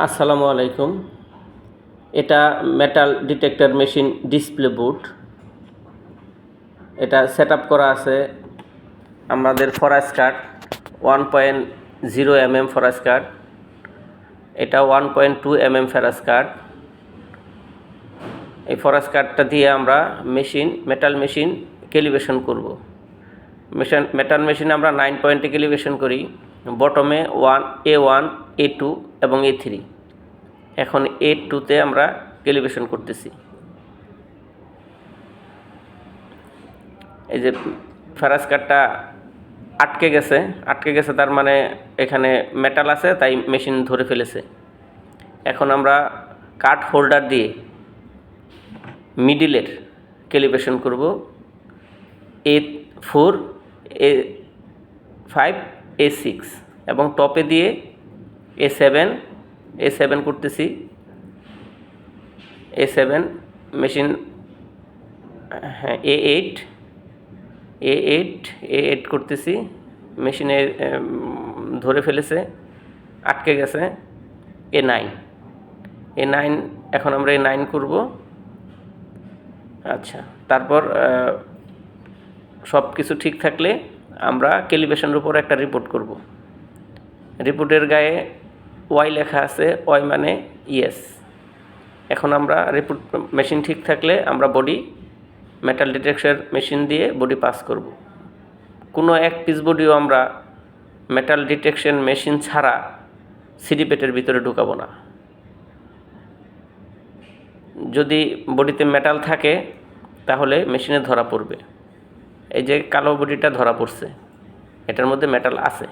আসসালামু আলাইকুম। এটা metal detector machine display board. এটা সেট আপ করা আছে আমাদের Farage card 1.0 mm Farage card, এটা 1.2 mm ফরাস কার্ড। এই ফরাস কার্ডটা দিয়ে আমরা মেটাল মেশিন ক্যালিব্রেশন করব। মেটাল মেশিন আমরা 9 পয়েন্টে ক্যালিব্রেশন করি, বটমে A1 A2 এবং A3। এখন A2তে আমরা ক্যালিব্রেশন করতেছি। এই যে ফেরাস কার্ডটা আটকে গেছে, তার মানে এখানে মেটাল আছে, তাই মেশিন ধরে ফেলেছে। এখন আমরা কার্ড হোল্ডার দিয়ে মিডিলের ক্যালিব্রেশন করব, A4 A5 A6, এবং টপে দিয়ে A7 করতেছি। A7 মেশিন, হ্যাঁ, A8 করতেছি। মেশিনে ধরে ফেলেছে, আটকে গেছে। A9 এখন আমরা A9 করব। আচ্ছা, তারপর সব কিছু ঠিক থাকলে আমরা ক্যালিব্রেশনের উপর একটা রিপোর্ট করব। রিপোর্টের গায়ে ওয়াই লেখা আছে, ওয়াই মানে ইয়েস। এখন আমরা মেশিন ঠিক থাকলে আমরা বডি মেটাল ডিটেকশন মেশিন দিয়ে বডি পাস করব। কোনো এক পিস বডিও আমরা মেটাল ডিটেকশন মেশিন ছাড়া সিডি পেটের ভিতরে ঢুকাবো না। যদি বডিতে মেটাল থাকে তাহলে মেশিনে ধরা পড়বে। এই যে কালো বডিটা ধরা পড়ছে, এটার মধ্যে মেটাল আছে।